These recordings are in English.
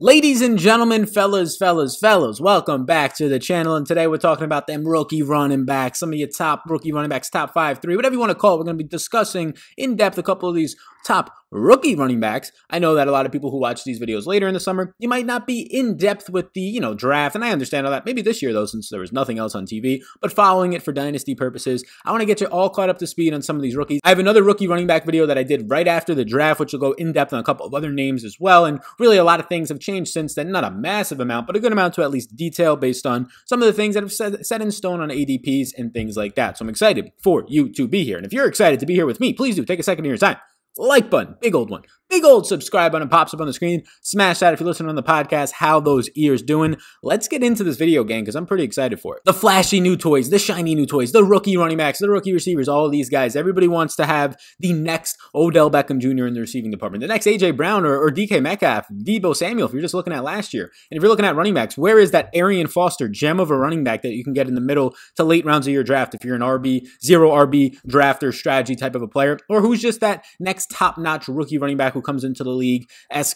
Ladies and gentlemen, fellas, welcome back to the channel. And today we're talking about them rookie running backs, some of your top rookie running backs, top 5, 3, whatever you want to call it. We're going to be discussing in depth a couple of these top rookie running backs. I know that a lot of people who watch these videos later in the summer, you might not be in depth with the, draft. And I understand all that. Maybe this year though, since there was nothing else on TV, but following it for dynasty purposes, I want to get you all caught up to speed on some of these rookies. I have another rookie running back video that I did right after the draft, which will go in depth on a couple of other names as well. And really a lot of things have changed since then. Not a massive amount, but a good amount to at least detail based on some of the things that have set in stone on ADPs and things like that. So I'm excited for you to be here. And if you're excited to be here with me, please do take a second of your time. Like button, big old one. Big old subscribe button pops up on the screen. Smash that if you're listening on the podcast. How those ears doing? Let's get into this video, gang, because I'm pretty excited for it. The flashy new toys, the shiny new toys, the rookie running backs, the rookie receivers, all of these guys. Everybody wants to have the next Odell Beckham Jr. in the receiving department, the next A.J. Brown or DK Metcalf, Deebo Samuel, if you're just looking at last year. And if you're looking at running backs, where is that Arian Foster gem of a running back that you can get in the middle to late rounds of your draft if you're an RB, zero RB draft or strategy type of a player, or who's just that next top-notch rookie running back who comes into the league,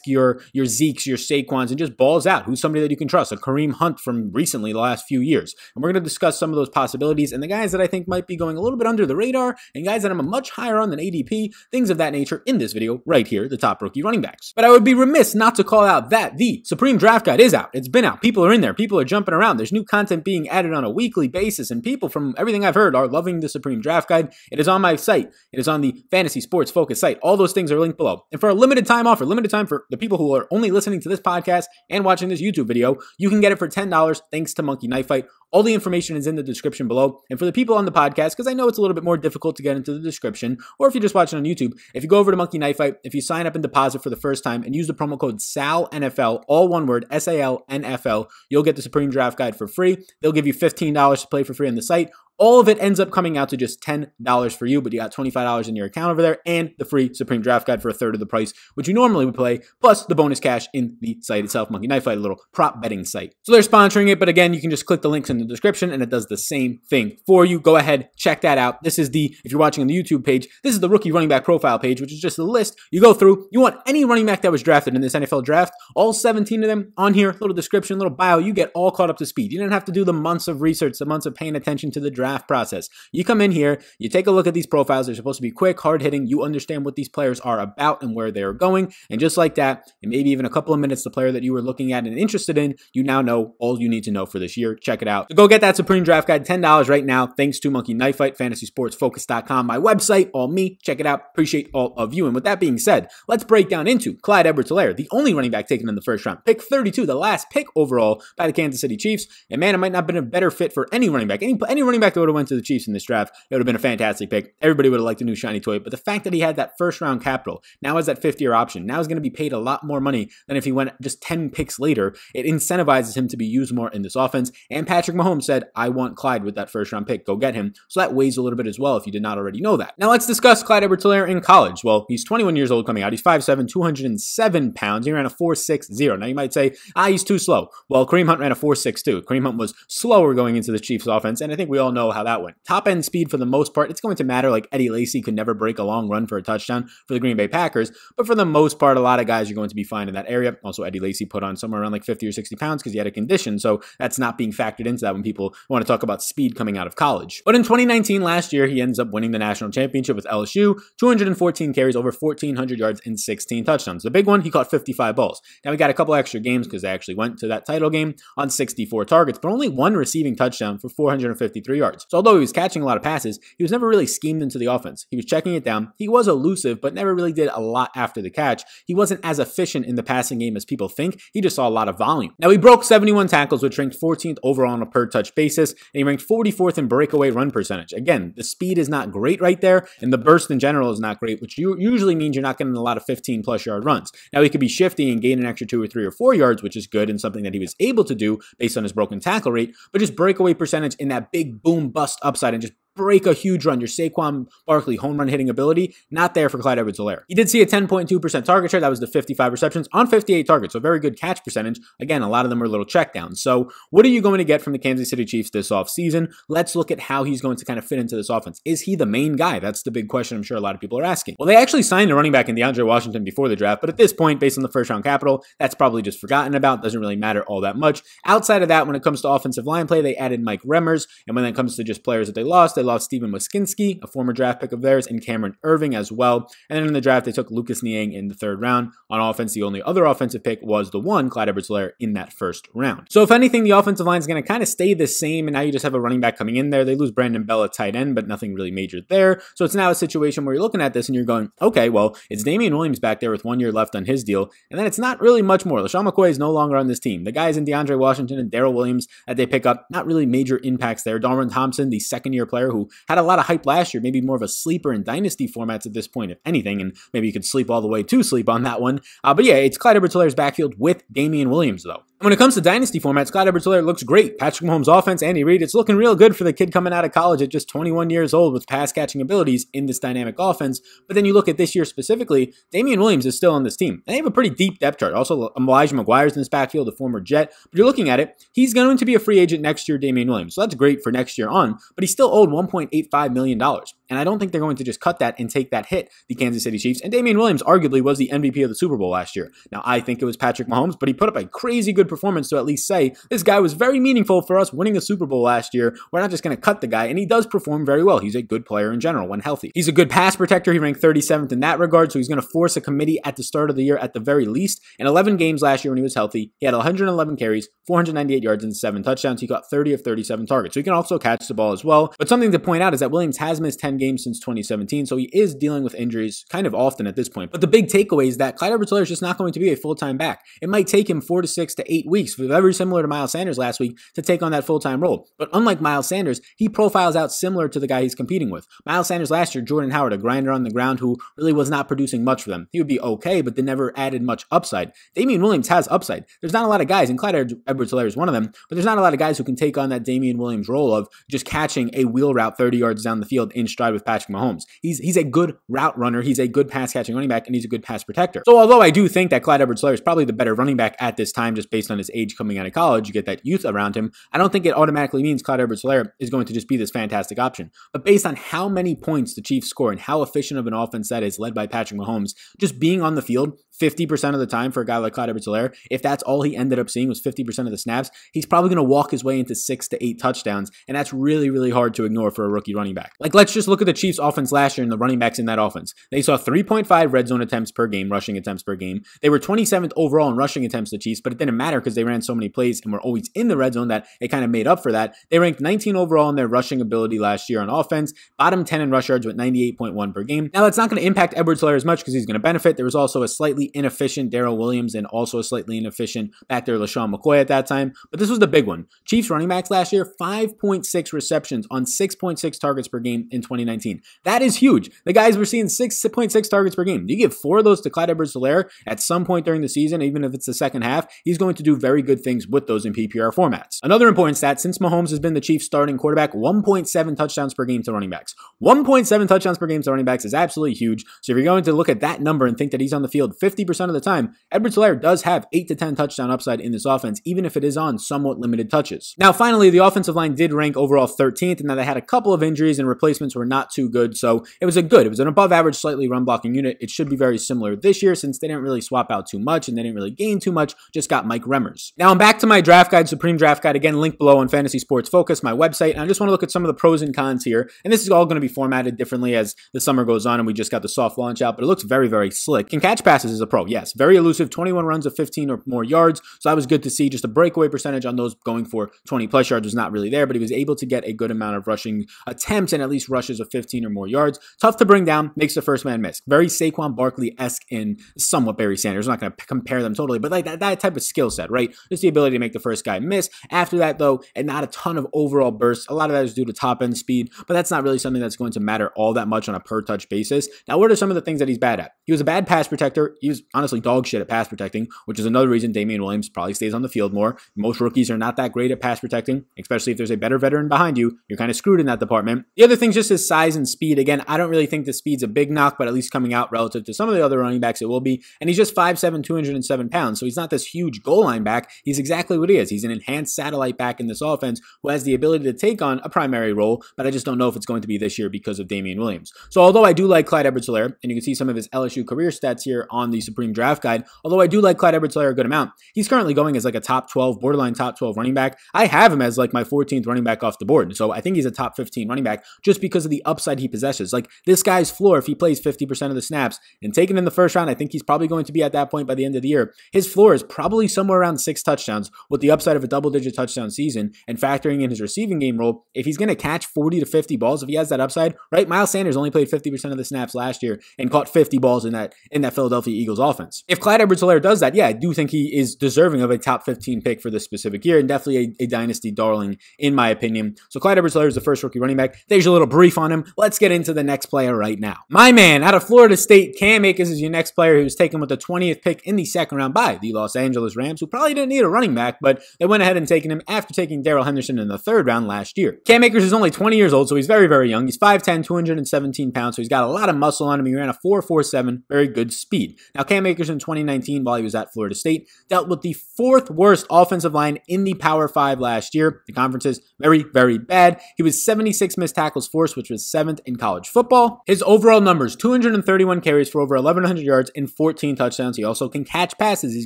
your Zekes, your Saquons, and just balls out. Who's somebody that you can trust? A Kareem Hunt from recently, the last few years. And we're going to discuss some of those possibilities and the guys that I think might be going a little bit under the radar and guys that I'm a much higher on than ADP, things of that nature in this video right here, the top rookie running backs. But I would be remiss not to call out that the Supreme Draft Guide is out. It's been out. People are in there. People are jumping around. There's new content being added on a weekly basis, and people from everything I've heard are loving the Supreme Draft Guide. It is on my site. It is on the Fantasy Sports Focus site. All those things are linked below. And for a limited time offer, limited time for the people who are only listening to this podcast and watching this YouTube video, you can get it for $10 thanks to Monkey Knife Fight. All the information is in the description below. And for the people on the podcast, because I know it's a little bit more difficult to get into the description, or if you're just watching on YouTube, if you go over to Monkey Knife Fight, if you sign up and deposit for the first time and use the promo code SALNFL, all one word, SALNFL, you'll get the Supreme Draft Guide for free. They'll give you $15 to play for free on the site. All of it ends up coming out to just $10 for you, but you got $25 in your account over there and the free Supreme Draft Guide for a third of the price, which you normally would play, plus the bonus cash in the site itself, Monkey Knife Fight, a little prop betting site. So they're sponsoring it, but again, you can just click the links in the description and it does the same thing for you. Go ahead, check that out. This is if you're watching on the YouTube page, this is the rookie running back profile page, which is just a list. You go through, you want any running back that was drafted in this NFL draft, all 17 of them on here, little description, little bio, you get all caught up to speed. You didn't have to do the months of research, the months of paying attention to the draft process. You come in here, you take a look at these profiles. They're supposed to be quick, hard-hitting. You understand what these players are about and where they're going. And just like that, in maybe even a couple of minutes, the player that you were looking at and interested in, you now know all you need to know for this year. Check it out. So go get that Supreme Draft Guide, $10 right now, thanks to Monkey Knife Fight, FantasySportsFocus.com, my website, all me. Check it out. Appreciate all of you. And with that being said, let's break down into Clyde Edwards-Helaire, the only running back taken in the first round. Pick 32, the last pick overall by the Kansas City Chiefs. And man, it might not have been a better fit for any running back. Any running back that would have went to the Chiefs in this draft, it would have been a fantastic pick. Everybody would have liked a new shiny toy, but the fact that he had that first round capital, now has that 50-year option, now is going to be paid a lot more money than if he went just 10 picks later. It incentivizes him to be used more in this offense. And Patrick Mahomes said, I want Clyde with that first round pick. Go get him. So that weighs a little bit as well if you did not already know that. Now let's discuss Clyde Edwards-Helaire in college. Well, he's 21 years old coming out. He's 5'7", 207 pounds. He ran a 4.60. Now you might say, he's too slow. Well, Kareem Hunt ran a 4.62. Kareem Hunt was slower going into the Chiefs offense, and I think we all know how that went. Top end speed for the most part, it's going to matter. Like Eddie Lacy could never break a long run for a touchdown for the Green Bay Packers, but for the most part, a lot of guys are going to be fine in that area. Also, Eddie Lacy put on somewhere around like 50 or 60 pounds because he had a condition, so that's not being factored into that when people want to talk about speed coming out of college. But in 2019, last year, he ends up winning the national championship with LSU, 214 carries, over 1,400 yards, and 16 touchdowns. The big one, he caught 55 balls. Now, we got a couple extra games because they actually went to that title game on 64 targets, but only one receiving touchdown for 453 yards. So although he was catching a lot of passes, he was never really schemed into the offense. He was checking it down. He was elusive, but never really did a lot after the catch. He wasn't as efficient in the passing game as people think. He just saw a lot of volume. Now, he broke 71 tackles, which ranked 14th overall on a per-touch basis, and he ranked 44th in breakaway run percentage. Again, the speed is not great right there, and the burst in general is not great, which usually means you're not getting a lot of 15-plus yard runs. Now, he could be shifty and gain an extra 2 or 3 or 4 yards, which is good and something that he was able to do based on his broken tackle rate, but just breakaway percentage in that big boom-bust upside and just break a huge run, your Saquon Barkley home run hitting ability, not there for Clyde Edwards-Helaire. He did see a 10.2% target share. That was the 55 receptions on 58 targets, so very good catch percentage. Again, a lot of them were little checkdowns. So what are you going to get from the Kansas City Chiefs this offseason? Let's look at how he's going to kind of fit into this offense. Is he the main guy? That's the big question I'm sure a lot of people are asking. Well, they actually signed a running back in DeAndre Washington before the draft, but at this point, based on the first round capital, that's probably just forgotten about. Doesn't really matter all that much. Outside of that, when it comes to offensive line play, they added Mike Remmers, and when it comes to just players that they lost Steven Wiskinski, a former draft pick of theirs, and Cameron Irving as well. And then in the draft, they took Lucas Niang in the 3rd round. On offense, the only other offensive pick was the one, Clyde Edwards-Helaire, in that 1st round. So if anything, the offensive line is going to kind of stay the same, and now you just have a running back coming in there. They lose Brandon Bell at tight end, but nothing really major there. So it's now a situation where you're looking at this and you're going, okay, well, it's Damian Williams back there with 1 year left on his deal, and then it's not really much more. LaShawn McCoy is no longer on this team. The guys in DeAndre Washington and Darrell Williams that they pick up, not really major impacts there. Darwin Thompson, the 2nd-year player who had a lot of hype last year, maybe more of a sleeper in dynasty formats at this point, if anything, and maybe you could sleep all the way to sleep on that one. But yeah, it's Clyde Edwards-Helaire's backfield with Damian Williams, though. When it comes to dynasty formats, Clyde Edwards-Helaire looks great. Patrick Mahomes' offense, Andy Reid, it's looking real good for the kid coming out of college at just 21 years old with pass-catching abilities in this dynamic offense. But then you look at this year specifically, Damian Williams is still on this team. They have a pretty deep depth chart. Also, Elijah McGuire's in this backfield, a former Jet. But you're looking at it, he's going to be a free agent next year, Damian Williams. So that's great for next year on, but he's still owed $1.85 million. And I don't think they're going to just cut that and take that hit, the Kansas City Chiefs. And Damian Williams arguably was the MVP of the Super Bowl last year. Now, I think it was Patrick Mahomes, but he put up a crazy good performance to at least say, this guy was very meaningful for us winning a Super Bowl last year. We're not just going to cut the guy, and he does perform very well. He's a good player in general when healthy. He's a good pass protector. He ranked 37th in that regard, so he's going to force a committee at the start of the year at the very least. In 11 games last year when he was healthy, he had 111 carries, 498 yards, and 7 touchdowns. He got 30 of 37 targets, so he can also catch the ball as well. But something to point out is that Williams has missed 10 games since 2017, so he is dealing with injuries kind of often at this point. But the big takeaway is that Clyde Edwards-Helaire is just not going to be a full-time back. It might take him 4 to 6 to 8 weeks, very similar to Miles Sanders last week, to take on that full-time role. But unlike Miles Sanders, he profiles out similar to the guy he's competing with. Miles Sanders last year, Jordan Howard, a grinder on the ground who really was not producing much for them. He would be okay, but they never added much upside. Damian Williams has upside. There's not a lot of guys, and Clyde Edwards-Helaire is one of them, but there's not a lot of guys who can take on that Damian Williams role of just catching a wheel route 30 yards down the field in stride with Patrick Mahomes. He's a good route runner, he's a good pass-catching running back, and he's a good pass protector. So although I do think that Clyde Edwards-Helaire is probably the better running back at this time, just based on his age coming out of college, you get that youth around him, I don't think it automatically means Clyde Edwards-Helaire is going to just be this fantastic option. But based on how many points the Chiefs score and how efficient of an offense that is led by Patrick Mahomes, just being on the field 50% of the time for a guy like Clyde Edwards-Helaire, if that's all he ended up seeing was 50% of the snaps, he's probably going to walk his way into 6 to 8 touchdowns, and that's really, really hard to ignore for a rookie running back. Like, let's just look at the Chiefs' offense last year and the running backs in that offense. They saw 3.5 red zone attempts per game, rushing attempts per game. They were 27th overall in rushing attempts, the Chiefs, but it didn't matter because they ran so many plays and were always in the red zone that it kind of made up for that. They ranked 19 overall in their rushing ability last year on offense, bottom 10 in rush yards with 98.1 per game. Now, that's not going to impact Edwards-Helaire as much because he's going to benefit. There was also a slightly inefficient Darrell Williams and also a slightly inefficient back there LaShawn McCoy at that time. But this was the big one. Chiefs running backs last year, 5.6 receptions on 6.6 targets per game in 2019. That is huge. The guys were seeing 6.6 targets per game. You give 4 of those to Clyde Edwards-Helaire at some point during the season, even if it's the second half, he's going to do very good things with those in PPR formats. Another important stat, since Mahomes has been the Chiefs starting quarterback, 1.7 touchdowns per game to running backs. 1.7 touchdowns per game to running backs is absolutely huge. So if you're going to look at that number and think that he's on the field 50% of the time, Edwards-Helaire does have 8 to 10 touchdown upside in this offense, even if it is on somewhat limited touches. Now, finally, the offensive line did rank overall 13th, and now they had a couple of injuries and replacements were not too good, so it was an above average, slightly run blocking unit. It should be very similar this year since they didn't really swap out too much and they didn't really gain too much, just got Mike Remmers. Now, I'm back to my draft guide, Supreme Draft Guide, again, link below on Fantasy Sports Focus, my website, and I just want to look at some of the pros and cons here, and this is all going to be formatted differently as the summer goes on and we just got the soft launch out, but it looks very, very slick. Can catch passes as a pro, yes. Very elusive, 21 runs of 15 or more yards, so that was good to see. Just a breakaway percentage on those going for 20 plus yards was not really there, but he was able to get a good amount of rushing attempts and at least rushes of 15 or more yards. Tough to bring down, makes the first man miss. Very Saquon Barkley-esque in somewhat Barry Sanders. I'm not going to compare them totally, but like that type of skill set, right? Just the ability to make the first guy miss. After that, though, and not a ton of overall bursts. A lot of that is due to top-end speed, but that's not really something that's going to matter all that much on a per-touch basis. Now, what are some of the things that he's bad at? He was a bad pass protector. He was honestly dog shit at pass protecting, which is another reason Damian Williams probably stays on the field more. Most rookies are not that great at pass protecting, especially if there's a better veteran behind you. You're kind of screwed in that department. The other thing's just his size and speed. Again, I don't really think the speed's a big knock, but at least coming out relative to some of the other running backs, it will be. And he's just 5'7", 207 pounds, so he's not this huge goal line back. He's exactly what he is. He's an enhanced satellite back in this offense who has the ability to take on a primary role, but I just don't know if it's going to be this year because of Damian Williams. So although I do like Clyde Edwards-Helaire, and you can see some of his LSU career stats here on the Supreme Draft Guide, although I do like Clyde Edwards-Helaire a good amount, he's currently going as like a top 12, borderline top 12 running back. I have him as like my 14th running back off the board, so I think he's a top 15 running back just because of the upside he possesses. Like this guy's floor, if he plays 50% of the snaps and taken in the first round, I think he's probably going to be at that point by the end of the year. His floor is probably somewhere around 6 touchdowns with the upside of a double-digit touchdown season, and factoring in his receiving game role, if he's going to catch 40 to 50 balls, if he has that upside, right? Miles Sanders only played 50% of the snaps last year and caught 50 balls in that Philadelphia Eagles offense. If Clyde Edwards-Helaire does that, yeah, I do think he is deserving of a top 15 pick for this specific year, and definitely a dynasty darling in my opinion. So Clyde Edwards-Helaire is the first rookie running back. There's your little brief on him. Let's get into the next player right now. My man out of Florida State, Cam Akers is your next player, who was taken with the 20th pick in the second round by the Los Angeles Rams, who probably didn't need a running back, but they went ahead and taken him after taking Darrell Henderson in the third round last year. Cam Akers is only 20 years old, so he's very, very young. He's 5'10", 217 pounds, so he's got a lot of muscle on him. He ran a 4.47, very good speed. Now, Cam Akers in 2019, while he was at Florida State, dealt with the 4th worst offensive line in the Power 5 last year. The conference is very, very bad. He was 76 missed tackles forced, which was 7th in college football. His overall numbers, 231 carries for over 1,100 yards and 14 touchdowns. He also can catch passes. He's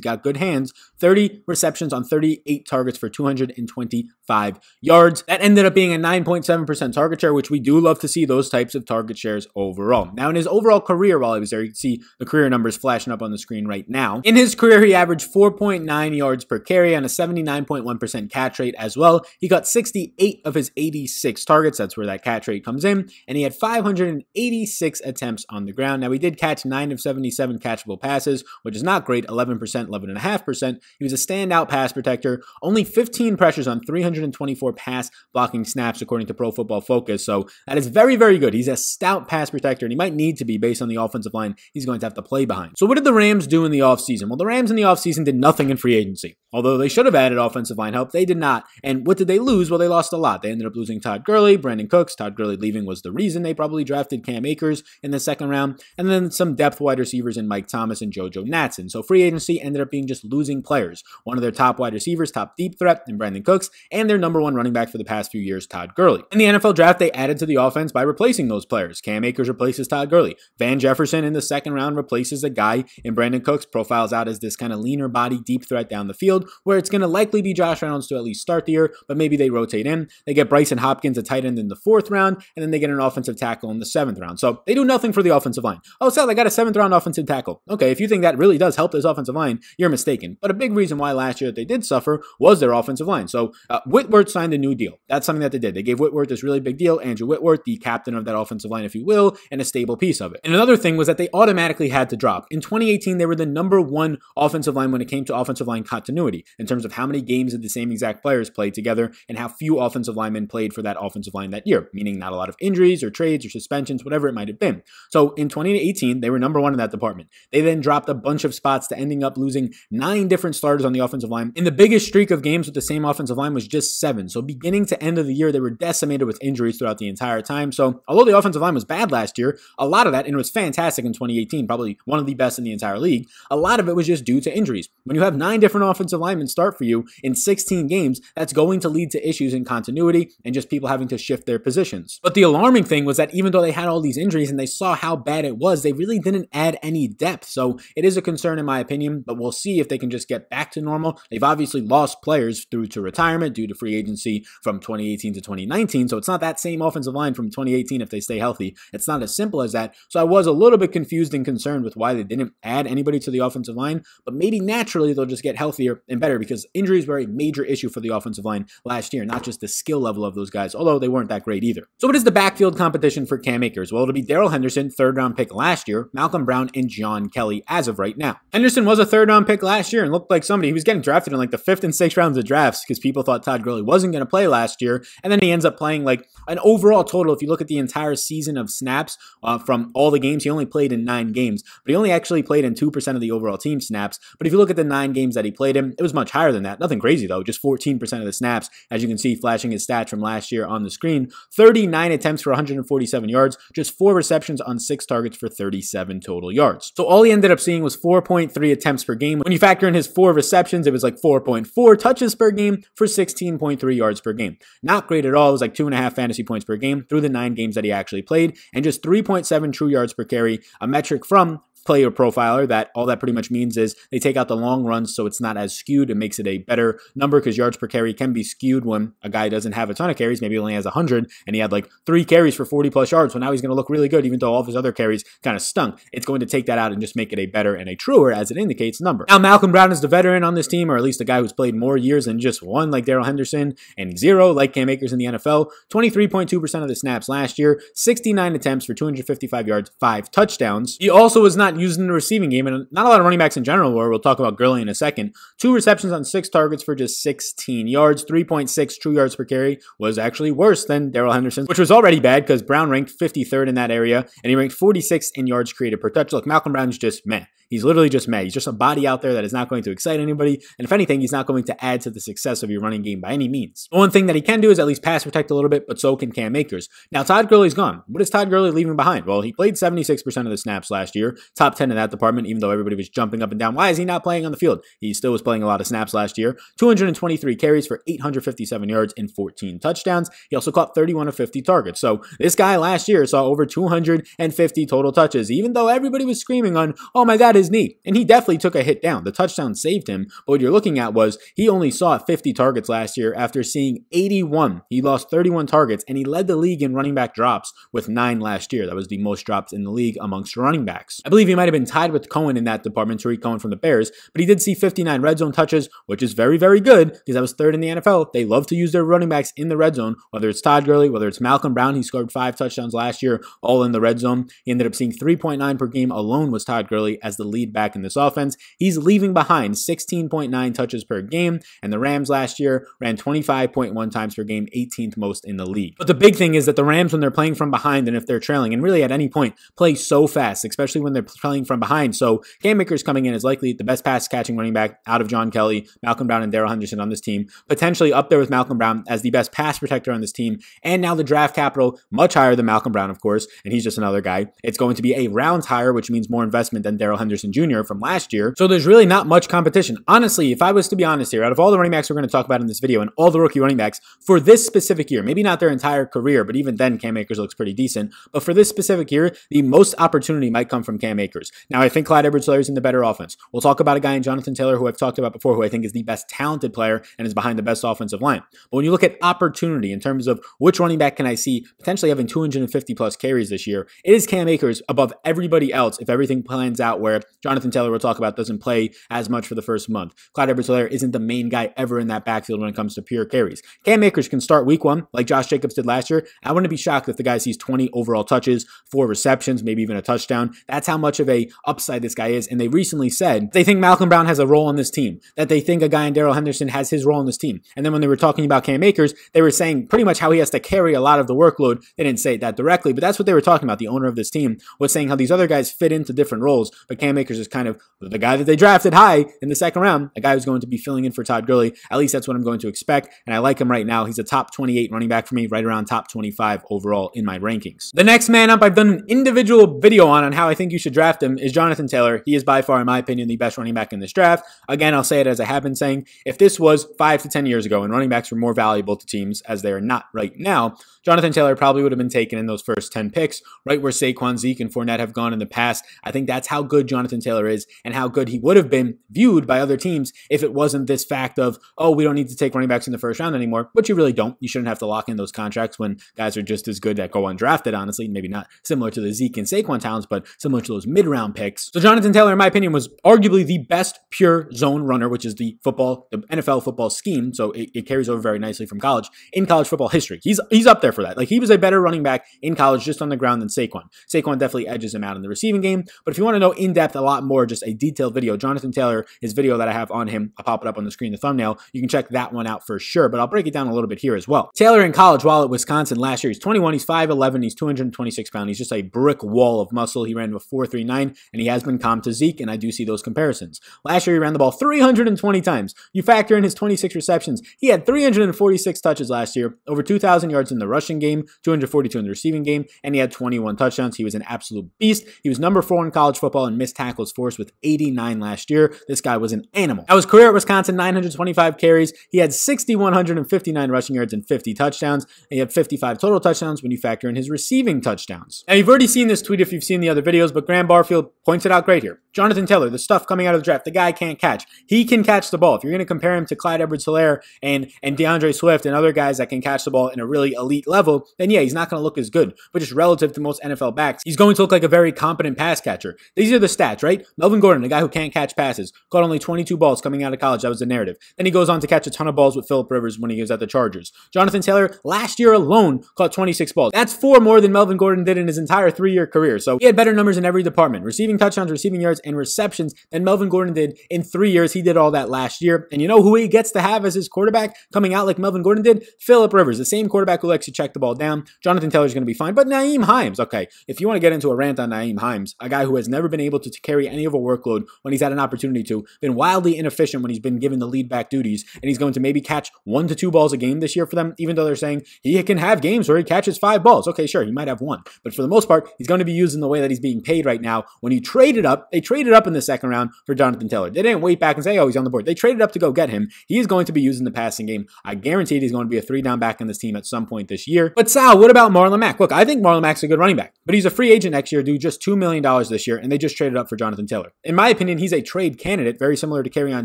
got good hands. 30 receptions on 38 targets for 225 yards. That ended up being a 9.7% target share, which we do love to see those types of target shares overall. Now, in his overall career while he was there, you can see the career numbers flashing up on the screen right now. In his career, he averaged 4.9 yards per carry on a 79.1% catch rate as well. He got 68 of his 86 targets. That's where that catch rate comes in. And he had 586 attempts on the ground. Now, he did catch 9 of 77 catchable passes, which is not great, 11%, 11.5%. He was a standout pass protector, only 15 pressures on 324 pass blocking snaps, according to Pro Football Focus. So that is very, very good. He's a stout pass protector, and he might need to be based on the offensive line he's going to have to play behind. So what did the Rams do in the offseason? Well, the Rams in the offseason did nothing in free agency. Although they should have added offensive line help, they did not. And what did they lose? Well, they lost a lot. They ended up losing Todd Gurley, Brandon Cooks. Todd Gurley leaving was the reason they probably drafted Cam Akers in the second round. And then some depth wide receivers in Mike Thomas and JoJo Natson. So free agency ended up being just losing players. One of their top wide receivers, top deep threat, in Brandon Cooks, and their number 1 running back for the past few years, Todd Gurley. In the NFL draft, they added to the offense by replacing those players. Cam Akers replaces Todd Gurley. Van Jefferson in the second round replaces a guy in Brandon Cooks, profiles out as this kind of leaner body deep threat down the field, where it's going to likely be Josh Reynolds to at least start the year, but maybe they rotate in. They get Bryson Hopkins, a tight end, in the 4th round, and then they get an offensive tackle in the 7th round. So they do nothing for the offensive line. Oh, Sal, they got a 7th round offensive tackle. Okay, if you think that really does help this offensive line, you're mistaken. But a big reason why last year that they did suffer was their offensive line. So Whitworth signed a new deal. That's something that they did. They gave Whitworth this really big deal. Andrew Whitworth, the captain of that offensive line, if you will, and a stable piece of it. And another thing was that they automatically had to drop. In 2018, they were the number 1 offensive line when it came to offensive line continuity, in terms of how many games did the same exact players played together and how few offensive linemen played for that offensive line that year, meaning not a lot of injuries or trades or suspensions, whatever it might have been. So in 2018, they were number 1 in that department. They then dropped a bunch of spots to ending up losing 9 different starters on the offensive line. And the biggest streak of games with the same offensive line was just 7. So beginning to end of the year, they were decimated with injuries throughout the entire time. So although the offensive line was bad last year, a lot of that, and it was fantastic in 2018, probably one of the best in the entire league, a lot of it was just due to injuries. When you have 9 different offensive linemen start for you in 16 games, that's going to lead to issues in continuity and just people having to shift their positions. But the alarming thing was that even though they had all these injuries and they saw how bad it was, they really didn't add any depth. So it is a concern in my opinion, but we'll see if they can just get back to normal. They've obviously lost players through to retirement due to free agency from 2018 to 2019. So it's not that same offensive line from 2018 if they stay healthy. It's not as simple as that. So I was a little bit confused and concerned with why they didn't add anybody to the offensive line, but maybe naturally they'll just get healthier and better because injuries were a major issue for the offensive line last year, not just the skill level of those guys, although they weren't that great either. So what is the backfield competition for Cam Akers? Well, it'll be Darrell Henderson, third-round pick last year, Malcolm Brown, and John Kelly as of right now. Henderson was a third-round pick last year and looked like somebody. He was getting drafted in like the 5th and 6th rounds of drafts because people thought Todd Gurley wasn't going to play last year, and then he ends up playing like an overall total. If you look at the entire season of snaps from all the games, he only played in 9 games, but he only actually played in 2% of the overall team snaps. But if you look at the 9 games that he played in, it was much higher than that. Nothing crazy though, just 14% of the snaps, as you can see flashing his stats from last year on the screen. 39 attempts for 147 yards, just 4 receptions on 6 targets for 37 total yards. So all he ended up seeing was 4.3 attempts per game. When you factor in his 4 receptions, it was like 4.4 touches per game for 16.3 yards per game. Not great at all. It was like 2.5 fantasy points per game through the 9 games that he actually played, and just 3.7 true yards per carry, a metric from Player Profiler that all that pretty much means is they take out the long runs so it's not as skewed. It makes it a better number because yards per carry can be skewed when a guy doesn't have a ton of carries. Maybe he only has 100 and he had like 3 carries for 40 plus yards. So now he's going to look really good even though all of his other carries kind of stunk. It's going to take that out and just make it a better and a truer, as it indicates, number. Now Malcolm Brown is the veteran on this team, or at least a guy who's played more years than just 1 like Darrell Henderson and 0 like Cam Akers in the NFL. 23.2% of the snaps last year, 69 attempts for 255 yards, 5 touchdowns. He also was not used in the receiving game, and not a lot of running backs in general were. We'll talk about Gurley in a second. 2 receptions on 6 targets for just 16 yards. 3.6 true yards per carry was actually worse than Darrell Henderson, which was already bad because Brown ranked 53rd in that area, and he ranked 46th in yards created per touch. Look, Malcolm Brown's just meh. He's literally just meh. He's just a body out there that is not going to excite anybody, and if anything, he's not going to add to the success of your running game by any means. The one thing that he can do is at least pass protect a little bit, but so can Cam Akers. Now, Todd Gurley's gone. What is Todd Gurley leaving behind? Well, he played 76% of the snaps last year, top 10 in that department, even though everybody was jumping up and down. Why is he not playing on the field? He still was playing a lot of snaps last year. 223 carries for 857 yards and 14 touchdowns. He also caught 31 of 50 targets. So this guy last year saw over 250 total touches, even though everybody was screaming on, oh my God, his knee. And he definitely took a hit down. The touchdown saved him, but what you're looking at was he only saw 50 targets last year after seeing 81. He lost 31 targets, and he led the league in running back drops with 9 last year. That was the most drops in the league amongst running backs. I believe he might have been tied with Cohen in that department, Tariq Cohen from the Bears, but he did see 59 red zone touches, which is very, very good because that was 3rd in the NFL. They love to use their running backs in the red zone, whether it's Todd Gurley, whether it's Malcolm Brown. He scored 5 touchdowns last year, all in the red zone. He ended up seeing 3.9 per game alone was Todd Gurley as the lead back in this offense. He's leaving behind 16.9 touches per game, and the Rams last year ran 25.1 times per game, 18th most in the league. But the big thing is that the Rams, when they're playing from behind and if they're trailing, and really at any point, play so fast, especially when they're playing from behind. So Cam Akers coming in is likely the best pass-catching running back out of John Kelly, Malcolm Brown, and Darrell Henderson on this team, potentially up there with Malcolm Brown as the best pass protector on this team, and now the draft capital much higher than Malcolm Brown, of course, and he's just another guy. It's going to be a round higher, which means more investment than Darrell Henderson Jr. from last year. So there's really not much competition. Honestly, if I was to be honest here, out of all the running backs we're going to talk about in this video and all the rookie running backs for this specific year, maybe not their entire career, but even then Cam Akers looks pretty decent. But for this specific year, the most opportunity might come from Cam Akers. Now, I think Clyde Edwards-Helaire is in the better offense. We'll talk about a guy in Jonathan Taylor who I've talked about before, who I think is the best talented player and is behind the best offensive line. But when you look at opportunity in terms of which running back can I see potentially having 250 plus carries this year, it is Cam Akers above everybody else if everything plans out where Jonathan Taylor, we'll talk about, doesn't play as much for the first month. Clyde Edwards-Helaire isn't the main guy ever in that backfield when it comes to pure carries. Cam Akers can start week 1 like Josh Jacobs did last year. I wouldn't be shocked if the guy sees 20 overall touches, 4 receptions, maybe even a touchdown. That's how much of a upside this guy is. And they recently said they think Malcolm Brown has a role on this team, that they think a guy in Darrell Henderson has his role on this team. And then when they were talking about Cam Akers, they were saying pretty much how he has to carry a lot of the workload. They didn't say that directly, but that's what they were talking about. The owner of this team was saying how these other guys fit into different roles, but Cam Akers is kind of the guy that they drafted high in the 2nd round, a guy who's going to be filling in for Todd Gurley. At least that's what I'm going to expect, and I like him right now. He's a top 28 running back for me, right around top 25 overall in my rankings. The next man up I've done an individual video on how I think you should draft him is Jonathan Taylor. He is by far, in my opinion, the best running back in this draft. Again, I'll say it as I have been saying, if this was 5 to 10 years ago and running backs were more valuable to teams as they are not right now, Jonathan Taylor probably would have been taken in those first 10 picks, right where Saquon, Zeke, and Fournette have gone in the past. I think that's how good Jonathan Jonathan Taylor is and how good he would have been viewed by other teams if it wasn't this fact of, oh, we don't need to take running backs in the first round anymore, which you really don't. You shouldn't have to lock in those contracts when guys are just as good that go undrafted, honestly. Maybe not similar to the Zeke and Saquon talents, but similar to those mid-round picks. So Jonathan Taylor, in my opinion, was arguably the best pure zone runner, which is the NFL football scheme. So it carries over very nicely from college in college football history. He's up there for that. Like, he was a better running back in college just on the ground than Saquon. Saquon definitely edges him out in the receiving game. But if you want to know in depth a lot more, just a detailed video, Jonathan Taylor, his video that I have on him, I'll pop it up on the screen, the thumbnail. You can check that one out for sure, but I'll break it down a little bit here as well. Taylor in college, while at Wisconsin last year, he's 21, he's 5'11", he's 226 pounds. He's just a brick wall of muscle. He ran with 4.39, and he has been comped to Zeke, and I do see those comparisons. Last year, he ran the ball 320 times. You factor in his 26 receptions. He had 346 touches last year, over 2,000 yards in the rushing game, 242 in the receiving game, and he had 21 touchdowns. He was an absolute beast. He was number 4 in college football in missed tackles forced with 89 last year. This guy was an animal. That was career at Wisconsin, 925 carries. He had 6,159 rushing yards and 50 touchdowns. And he had 55 total touchdowns when you factor in his receiving touchdowns. Now, you've already seen this tweet if you've seen the other videos, but Graham Barfield points it out great here. Jonathan Taylor, the stuff coming out of the draft, the guy can't catch. He can catch the ball. If you're going to compare him to Clyde Edwards-Helaire and DeAndre Swift and other guys that can catch the ball in a really elite level, then yeah, he's not going to look as good. But just relative to most NFL backs, he's going to look like a very competent pass catcher. These are the stats, right? Melvin Gordon, the guy who can't catch passes, caught only 22 balls coming out of college. That was the narrative. Then he goes on to catch a ton of balls with Phillip Rivers when he was at the Chargers. Jonathan Taylor, last year alone, caught 26 balls. That's 4 more than Melvin Gordon did in his entire 3-year career. So he had better numbers in every department. Receiving touchdowns, receiving yards, and receptions than Melvin Gordon did in 3 years. He did all that last year. And you know who he gets to have as his quarterback coming out like Melvin Gordon did? Phillip Rivers, the same quarterback who likes to check the ball down. Jonathan Taylor's going to be fine. But Nyheim Hines, okay, if you want to get into a rant on Nyheim Hines, a guy who has never been able to carry any of a workload when he's had an opportunity to, been wildly inefficient when he's been given the lead back duties, and he's going to maybe catch 1 to 2 balls a game this year for them, even though they're saying he can have games where he catches 5 balls. Okay, sure, he might have 1. But for the most part, he's going to be used in the way that he's being paid right now. When you traded up, they traded up in the second round for Jonathan Taylor. They didn't wait back and say, oh, he's on the board. They traded up to go get him. He is going to be used in the passing game. I guarantee he's going to be a 3-down back in this team at some point this year. But Sal, what about Marlon Mack? Look, I think Marlon Mack's a good running back, but he's a free agent next year, due just $2 million this year, and they just traded up for Jonathan Taylor. In my opinion, he's a trade candidate, very similar to Kerryon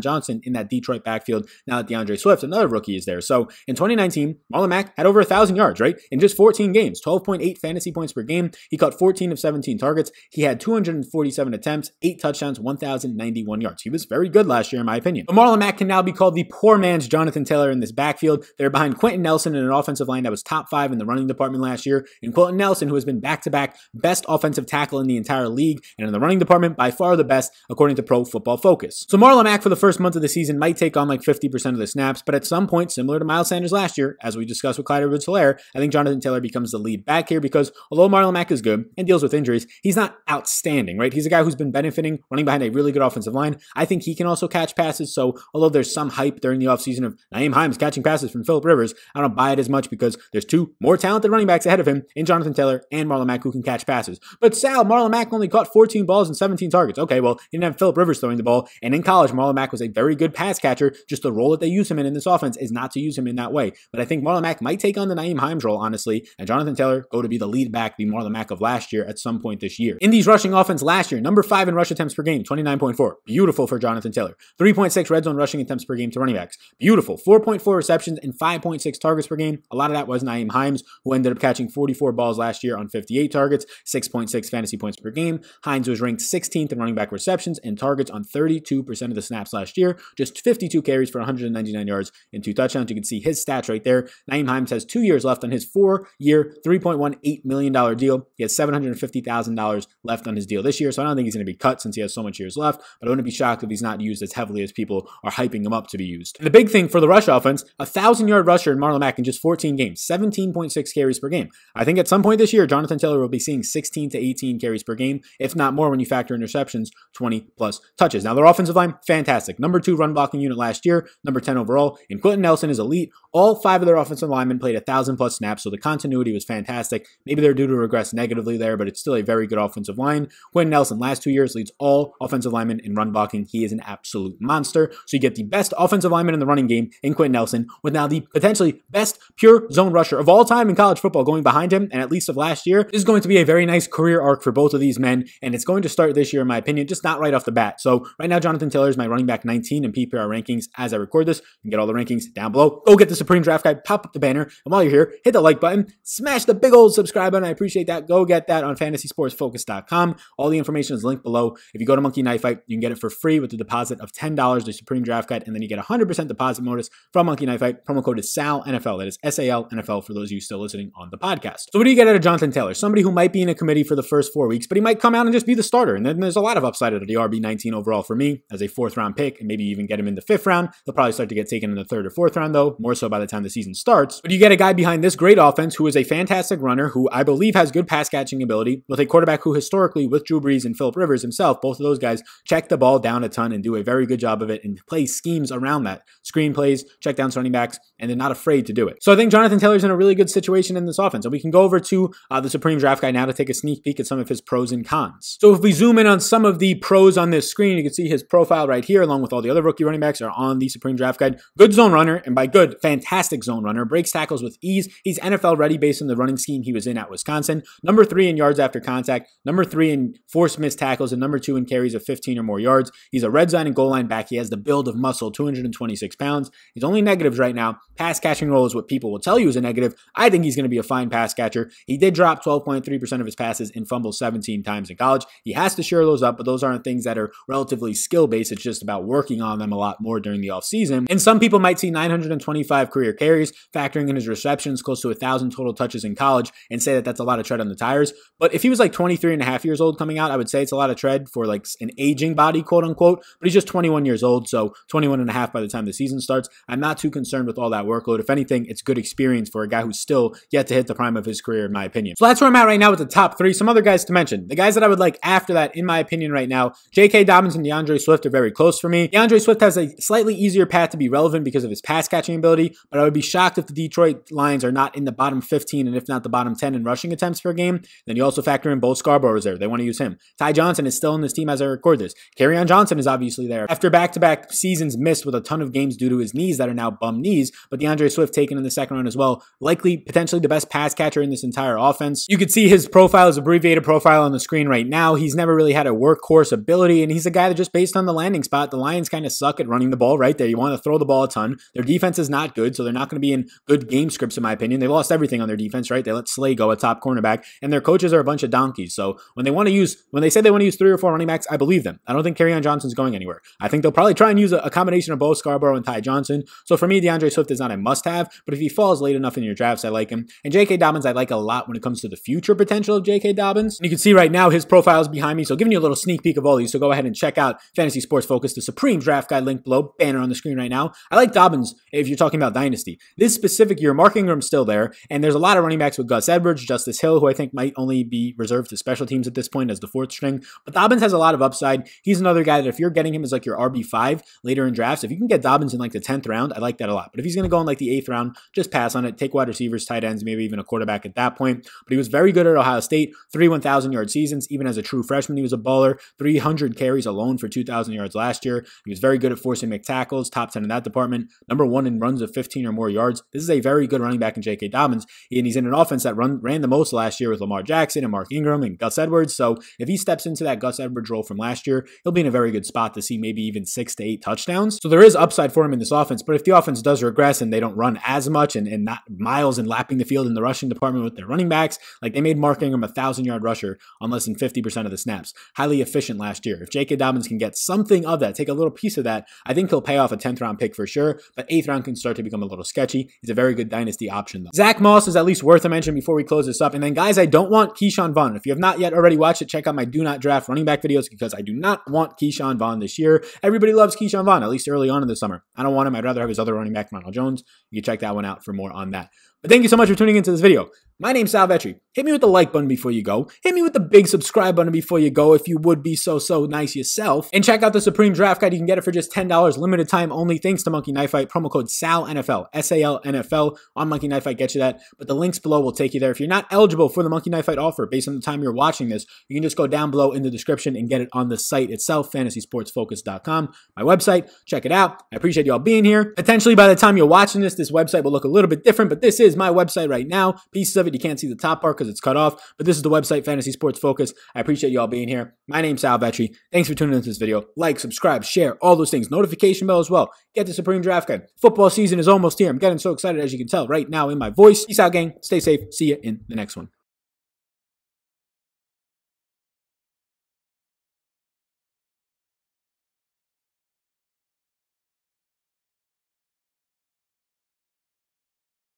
Johnson in that Detroit backfield now that DeAndre Swift, another rookie, is there. So in 2019, Marlon Mack had over 1,000 yards, right? In just 14 games, 12.8 fantasy points per game. He caught 14 of 17 targets. He had 247 attempts, 8 touchdowns, 1,091 yards. He was very good last year, in my opinion. But Marlon Mack can now be called the poor man's Jonathan Taylor in this backfield. They're behind Quentin Nelson in an offensive line that was top 5 in the running department last year, and Quentin Nelson, who has been back-to-back best offensive tackle in the entire league, and in the running department, by far the best, according to Pro Football Focus. So Marlon Mack for the first month of the season might take on like 50% of the snaps, but at some point, similar to Miles Sanders last year, as we discussed with Clyde Edwards-Helaire, I think Jonathan Taylor becomes the lead back here because although Marlon Mack is good and deals with injuries, he's not outstanding, right? He's a guy who's been benefiting running behind a really good offensive line. I think he can also catch passes, so although there's some hype during the offseason of Nyheim Hines catching passes from Phillip Rivers, I don't buy it as much because there's 2 more talented running backs ahead of him in Jonathan Taylor and Marlon Mack who can catch passes. But Sal, Marlon Mack only caught 14 balls and 17 targets. Okay, well, he didn't have Phillip Rivers throwing the ball, and in college, Marlon Mack was a very good pass catcher. Just the role that they use him in this offense is not to use him in that way. But I think Marlon Mack might take on the Nyheim Hines role, honestly, and Jonathan Taylor go to be the lead back, the Marlon Mack of last year at some point this year. In these rushing offense last year, number 5 in rush attempts per game, 29.4. Beautiful for Jonathan Taylor. 3.6 red zone rushing attempts per game to running backs. Beautiful. 4.4 receptions and 5.6 targets per game. A lot of that was Nyheim Hines, who ended up catching 44 balls last year on 58 targets, 6.6 fantasy points per game. Hines was ranked 16th in running back receptions and targets on 32% of the snaps last year. Just 52 carries for 199 yards and 2 touchdowns. You can see his stats right there. Nyheim Hines has 2 years left on his 4-year, $3.18 million deal. He has $750,000 left on his deal this year, so I don't think he's going to be cut since he has so much years left, but I wouldn't be shocked if he's not used as heavily as people are hyping him up to be used. And the big thing for the rush offense, a 1,000-yard rusher in Marlon Mack in just 14 games, 17.6 carries per game. I think at some point this year, Jonathan Taylor will be seeing 16 to 18 carries per game, if not more when you factor in interceptions, 20-plus touches. Now, their offensive line, fantastic. Number 2 run blocking unit last year, number 10 overall, and Quentin Nelson is elite. All 5 of their offensive linemen played 1,000-plus snaps, so the continuity was fantastic. Maybe they're due to regress negatively there, but it's still a very good offensive line. Quentin Nelson, last 2 years, leads all offensive linemen in run blocking. He is an absolute monster. So you get the best offensive lineman in the running game in Quentin Nelson, with now the potentially best pure zone rusher of all time in college football going behind him, and at least of last year. This is going to be a very nice career arc for both of these men, and it's going to start this this year, in my opinion, just not right off the bat. So right now, Jonathan Taylor is my running back 19 in PPR rankings as I record this. You can get all the rankings down below. Go get the Supreme Draft Guide, pop up the banner. And while you're here, hit the like button, smash the big old subscribe button. I appreciate that. Go get that on fantasysportsfocus.com. All the information is linked below. If you go to Monkey Knife Fight, you can get it for free with a deposit of $10, the Supreme Draft Guide, and then you get 100% deposit bonus from Monkey Knife Fight. Promo code is SALNFL. That is SALNFL for those of you still listening on the podcast. So what do you get out of Jonathan Taylor? Somebody who might be in a committee for the first 4 weeks, but he might come out and just be the starter. And then there's a lot of upside at the RB19 overall for me as a 4th round pick, and maybe even get him in the 5th round. He'll probably start to get taken in the 3rd or 4th round though, more so by the time the season starts. But you get a guy behind this great offense who is a fantastic runner, who I believe has good pass catching ability, with a quarterback who historically, with Drew Brees and Phillip Rivers himself, both of those guys check the ball down a ton and do a very good job of it and play schemes around that. Screen plays, check down running backs, and they're not afraid to do it. So I think Jonathan Taylor's in a really good situation in this offense. And we can go over to the Supreme Draft Guide now to take a sneak peek at some of his pros and cons. So if we zoom in on some of the pros on this screen, you can see his profile right here, along with all the other rookie running backs are on the Supreme Draft Guide. Good zone runner, and by good, fantastic zone runner. Breaks tackles with ease. He's NFL ready based on the running scheme he was in at Wisconsin. Number 3 in yards after contact, number 3 in forced missed tackles, and number 2 in carries of 15 or more yards. He's a red zone and goal line back. He has the build of muscle, 226 pounds. His only negatives right now, pass catching role is what people will tell you is a negative. I think he's going to be a fine pass catcher. He did drop 12.3% of his passes and fumble 17 times in college. He has to shore those up, but those aren't things that are relatively skill-based. It's just about working on them a lot more during the offseason. And some people might see 925 career carries, factoring in his receptions, close to 1,000 total touches in college, and say that that's a lot of tread on the tires. But if he was like 23 and a half years old coming out, I would say it's a lot of tread for like an aging body, quote unquote, but he's just 21 years old, so 21 and a half by the time the season starts. I'm not too concerned with all that workload. If anything, it's good experience for a guy who's still yet to hit the prime of his career, in my opinion. So that's where I'm at right now with the top 3. Some other guys to mention. The guys that I would like after that, in my opinion right now, J.K. Dobbins and DeAndre Swift are very close for me. DeAndre Swift has a slightly easier path to be relevant because of his pass catching ability, but I would be shocked if the Detroit Lions are not in the bottom 15 and if not the bottom 10 in rushing attempts per game. Then you also factor in Bo Scarborough's there. They want to use him. Ty Johnson is still in this team as I record this. Kerryon Johnson is obviously there. After back-to-back seasons missed with a ton of games due to his knees that are now bum knees, but DeAndre Swift taken in the 2nd round as well. Likely, potentially the best pass catcher in this entire offense. You could see his profile, his abbreviated profile on the screen right now. He's never really had a workhorse ability, and he's a guy that just based on the landing spot, the Lions kind of suck at running the ball right there. You want to throw the ball a ton. Their defense is not good, so they're not going to be in good game scripts, in my opinion. They lost everything on their defense, right? They let Slay go, a top cornerback, and their coaches are a bunch of donkeys. So when they say they want to use 3 or 4 running backs, I believe them. I don't think Kerryon Johnson's going anywhere. I think they'll probably try and use a combination of Bo Scarborough and Ty Johnson. So for me, DeAndre Swift is not a must-have, but if he falls late enough in your drafts, I like him. And J.K. Dobbins, I like a lot when it comes to the future potential of J.K. Dobbins. And you can see right now his profile is behind me, so giving you a little sneak peek of all these. So go ahead and check out Fantasy Sports Focus, the Supreme Draft Guide link below, banner on the screen right now. I like Dobbins if you're talking about Dynasty. This specific year, Mark Ingram's still there, and there's a lot of running backs with Gus Edwards, Justice Hill, who I think might only be reserved to special teams at this point as the 4th string. But Dobbins has a lot of upside. He's another guy that if you're getting him as like your RB5 later in drafts, if you can get Dobbins in like the 10th round, I like that a lot. But if he's going to go in like the 8th round, just pass on it. Take wide receivers, tight ends, maybe even a quarterback at that point. But he was very good at Ohio State. 3 1,000-yard seasons. Even as a true freshman, he was a baller. 300 carries alone for 2,000 yards last year. He was very good at forcing mixed tackles, top 10 in that department. Number 1 in runs of 15 or more yards. This is a very good running back in J.K. Dobbins, and he's in an offense that ran the most last year with Lamar Jackson and Mark Ingram and Gus Edwards. So if he steps into that Gus Edwards role from last year, he'll be in a very good spot to see maybe even 6 to 8 touchdowns. So there is upside for him in this offense, but if the offense does regress and they don't run as much and not miles and lapping the field in the rushing department with their running backs, like they made Mark Ingram a 1,000-yard rusher on less than 50% of the snaps. Highly efficient last year. If J.K. Dobbins can get something of that, take a little piece of that, I think he'll pay off a 10th round pick for sure, but 8th round can start to become a little sketchy. He's a very good dynasty option though. Zach Moss is at least worth a mention before we close this up. And then guys, I don't want Keyshawn Vaughn. If you have not yet already watched it, check out my Do Not Draft running back videos because I do not want Keyshawn Vaughn this year. Everybody loves Keyshawn Vaughn, at least early on in the summer. I don't want him. I'd rather have his other running back, Ronald Jones. You can check that one out for more on that. But thank you so much for tuning into this video. My name's Sal Vetri. Hit me with the like button before you go. Hit me with the big subscribe button before you go if you would be so nice yourself. And check out the Supreme Draft Guide. You can get it for just $10, limited time only, thanks to Monkey Knife Fight. Promo code SALNFL, SALNFL on Monkey Knife Fight. Get you that. But the links below will take you there. If you're not eligible for the Monkey Knife Fight offer based on the time you're watching this, you can just go down below in the description and get it on the site itself, fantasysportsfocus.com, my website. Check it out. I appreciate you all being here. Potentially by the time you're watching this, this website will look a little bit different, but this is my website right now. Pieces of it. You can't see the top part because it's cut off, but this is the website, Fantasy Sports Focus. I appreciate you all being here. My name's Sal Vetri. Thanks for tuning into this video. Like, subscribe, share, all those things. Notification bell as well. Get the Supreme Draft Guide. Football season is almost here. I'm getting so excited, as you can tell right now in my voice. Peace out, gang. Stay safe. See you in the next one.